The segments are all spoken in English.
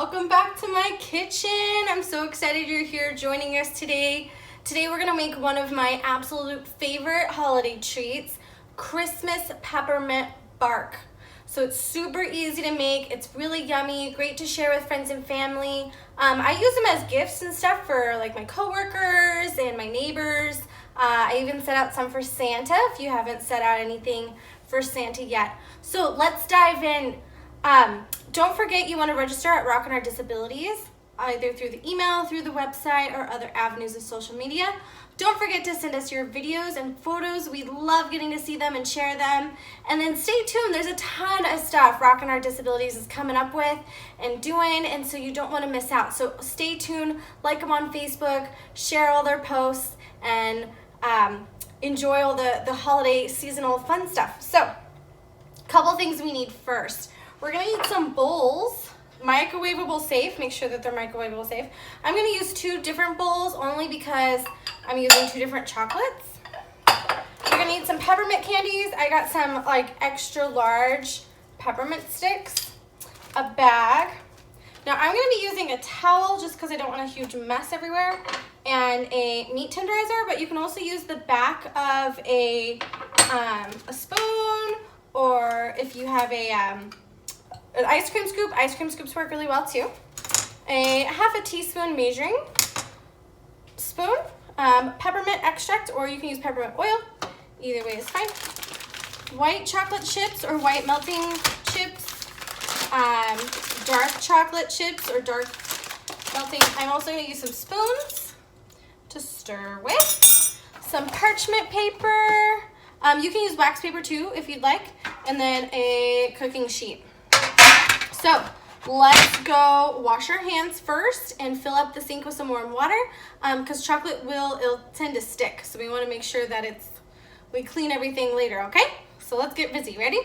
welcome back to my kitchen. I'm so excited you're here joining us today. Today we're gonna make one of my absolute favorite holiday treats, Christmas peppermint bark. So it's super easy to make, it's really yummy, great to share with friends and family. I use them as gifts and stuff for like my coworkers and my neighbors. I even set out some for Santa if you haven't set out anything for Santa yet. So let's dive in. Don't forget you want to register at Rockin' Our Disabilities, either through the email, through the website, or other avenues of social media. Don't forget to send us your videos and photos. We love getting to see them and share them. And then stay tuned. There's a ton of stuff Rockin' Our Disabilities is coming up with and doing, and so you don't want to miss out. So stay tuned, like them on Facebook, share all their posts, and enjoy all the holiday seasonal fun stuff. So, a couple things we need first. We're gonna need some bowls, microwavable safe, make sure that they're microwavable safe. I'm gonna use 2 different bowls only because I'm using 2 different chocolates. We're gonna need some peppermint candies. I got some like extra large peppermint sticks, a bag. Now I'm gonna be using a towel just because I don't want a huge mess everywhere, and a meat tenderizer, but you can also use the back of a spoon, or if you have an ice cream scoops work really well too. A half a teaspoon measuring spoon, peppermint extract, or you can use peppermint oil. Either way is fine. White chocolate chips or white melting chips, dark chocolate chips or dark melting. I'm also going to use some spoons to stir with. Some parchment paper. You can use wax paper too if you'd like, and then a cooking sheet. So let's go wash our hands first and fill up the sink with some warm water, because chocolate it'll tend to stick. So we want to make sure that we clean everything later, okay? So let's get busy. Ready?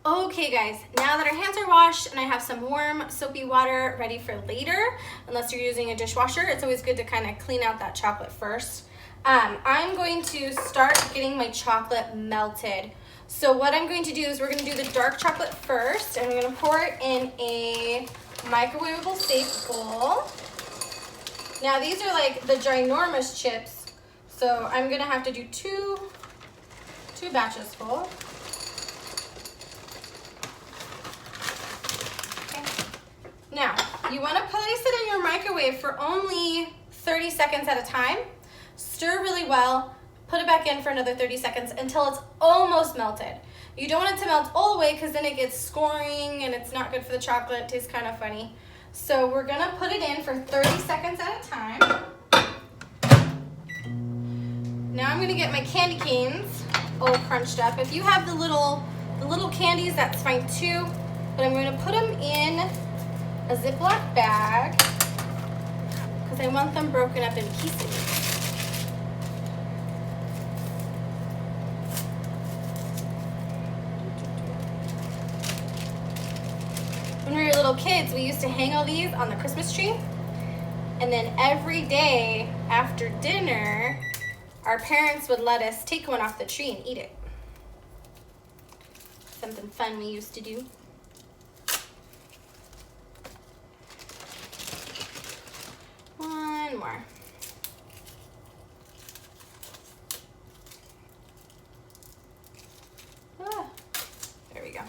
Okay guys, now that our hands are washed and I have some warm soapy water ready for later, unless you're using a dishwasher, it's always good to kind of clean out that chocolate first. I'm going to start getting my chocolate melted. So what I'm going to do is we're going to do the dark chocolate first, and I'm going to pour it in a microwavable safe bowl. Now these are like the ginormous chips, so I'm going to have to do two batches full. Now, you want to place it in your microwave for only 30 seconds at a time. Stir really well, put it back in for another 30 seconds until it's almost melted. You don't want it to melt all the way because then it gets scoring and it's not good for the chocolate. It tastes kind of funny. So we're going to put it in for 30 seconds at a time. Now I'm going to get my candy canes all crunched up. If you have the little candies, that's fine too. But I'm going to put them in a Ziploc bag because I want them broken up in pieces. When we were little kids, we used to hang all these on the Christmas tree, and then every day after dinner, our parents would let us take one off the tree and eat it. Something fun we used to do. One more. There we go.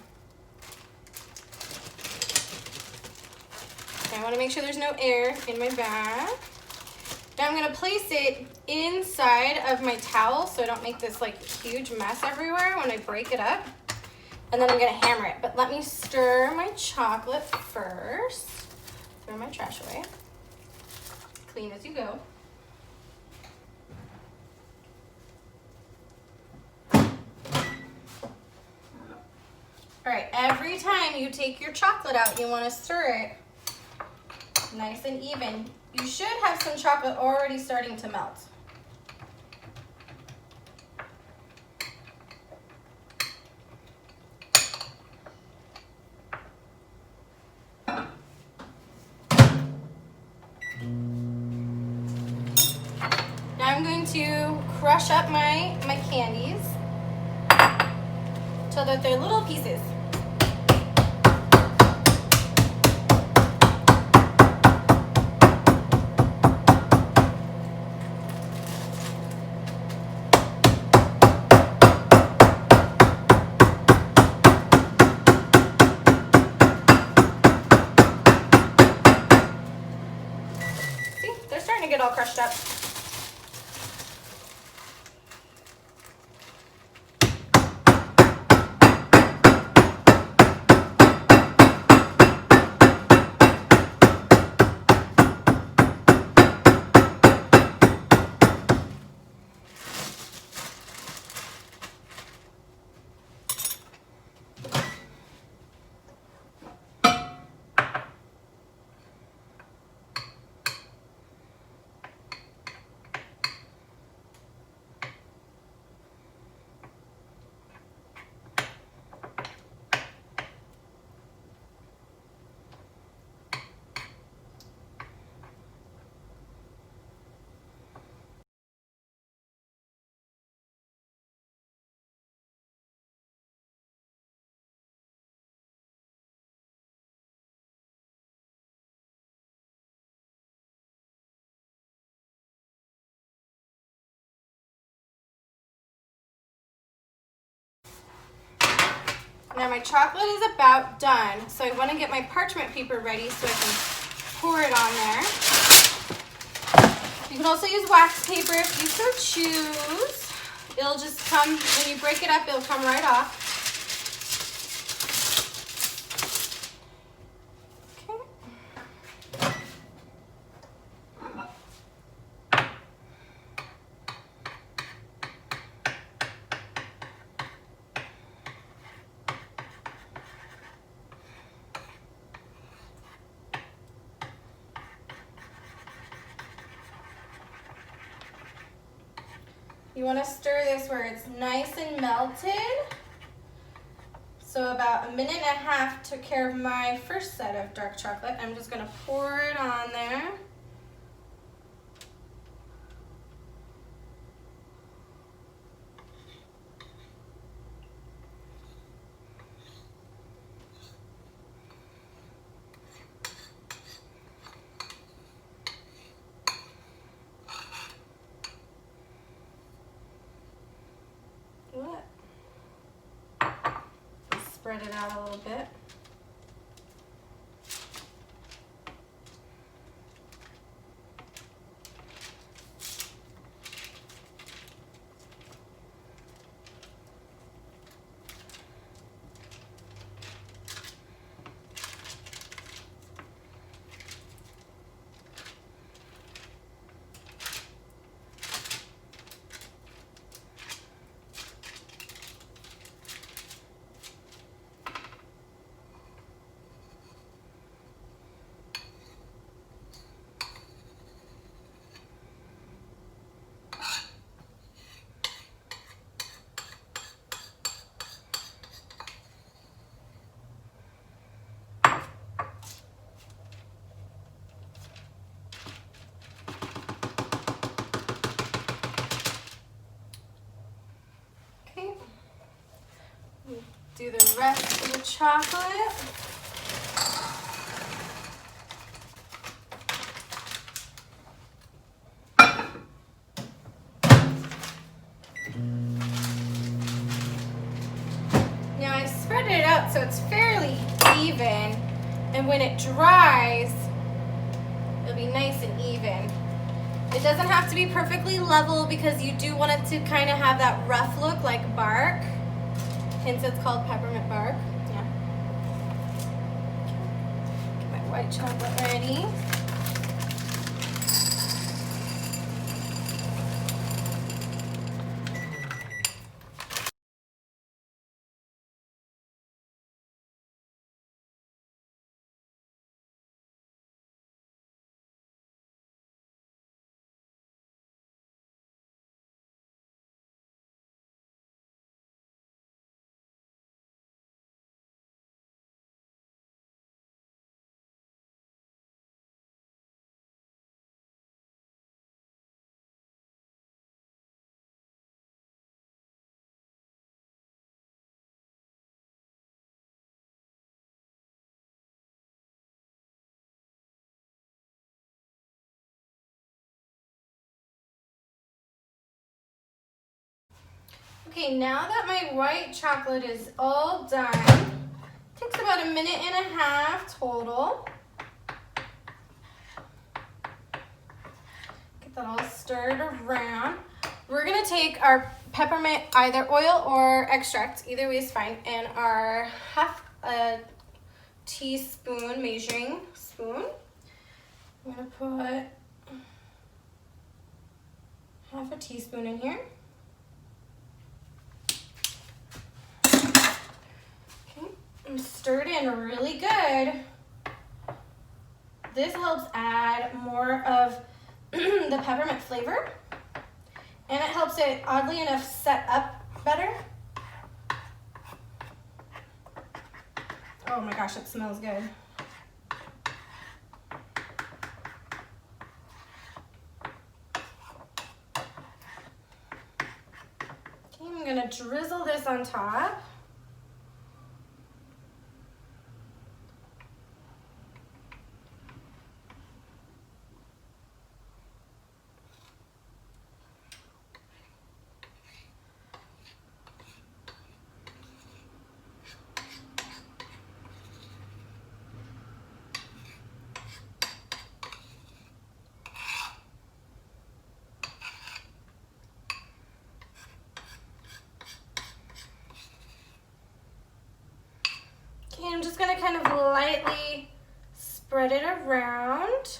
Okay, I want to make sure there's no air in my bag. Now I'm going to place it inside of my towel so I don't make this like huge mess everywhere when I break it up. And then I'm going to hammer it. But let me stir my chocolate first. Throw my trash away. Clean as you go. All right, every time you take your chocolate out, you want to stir it nice and even. You should have some chocolate already starting to melt. Now I'm going to crush up my candies. so that they're little pieces. See, they're starting to get all crushed up. Now my chocolate is about done, so I want to get my parchment paper ready so I can pour it on there. You can also use wax paper if you so choose. It'll just come, when you break it up, it'll come right off. You want to stir this where it's nice and melted. So about 1.5 minutes took care of my first set of dark chocolate. I'm just going to pour it on there. Spread it out a little bit. Do the rest of the chocolate. Now I spread it out so it's fairly even, and when it dries, it'll be nice and even. It doesn't have to be perfectly level because you do want it to kind of have that rough look like bark. Hence it's called peppermint bark. Yeah. Get my white chocolate ready. Okay, now that my white chocolate is all done, takes about 1.5 minutes total. Get that all stirred around. We're gonna take our peppermint, either oil or extract, either way is fine, and our half a teaspoon measuring spoon. I'm gonna put half a teaspoon in here. Okay, and stir it in really good. This helps add more of the peppermint flavor, and it helps it, oddly enough, set up better. Oh my gosh, it smells good. Okay, I'm gonna drizzle this on top. Okay, I'm just gonna kind of lightly spread it around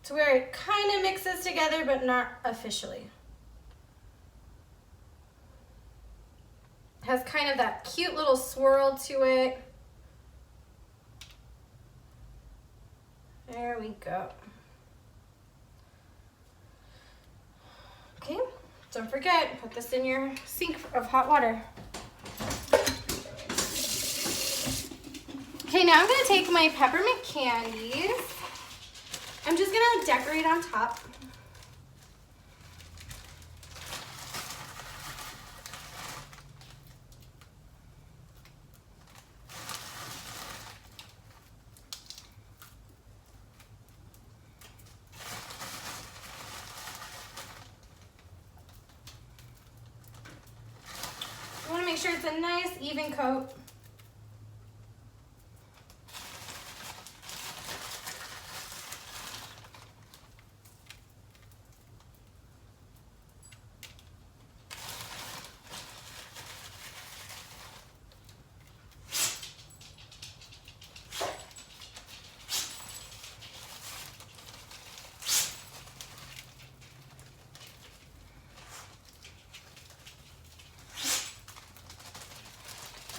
to where it kind of mixes together, but not officially. It has kind of that cute little swirl to it. There we go. Okay, don't forget, put this in your sink of hot water. Okay, now I'm gonna take my peppermint candies. I'm just gonna decorate on top. I wanna make sure it's a nice even coat.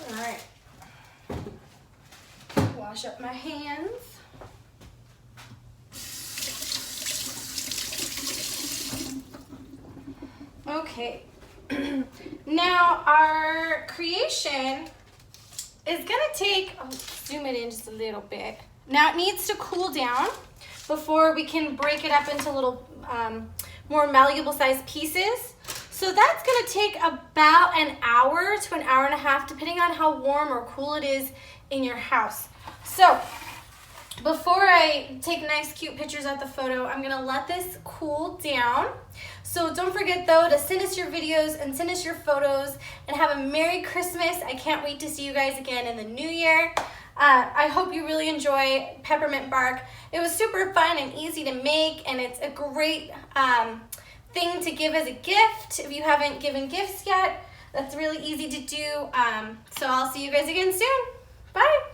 All right, wash up my hands. Okay, now our creation is gonna take, oh, zoom it in just a little bit. Now it needs to cool down before we can break it up into little more malleable sized pieces. So that's gonna take about an hour to an hour and a half, depending on how warm or cool it is in your house. So before I take nice cute pictures of the photo, I'm gonna let this cool down. So don't forget though to send us your videos and send us your photos, and have a Merry Christmas. I can't wait to see you guys again in the new year. I hope you really enjoy peppermint bark. It was super fun and easy to make, and it's a great thing to give as a gift. If you haven't given gifts yet, that's really easy to do. So I'll see you guys again soon. Bye.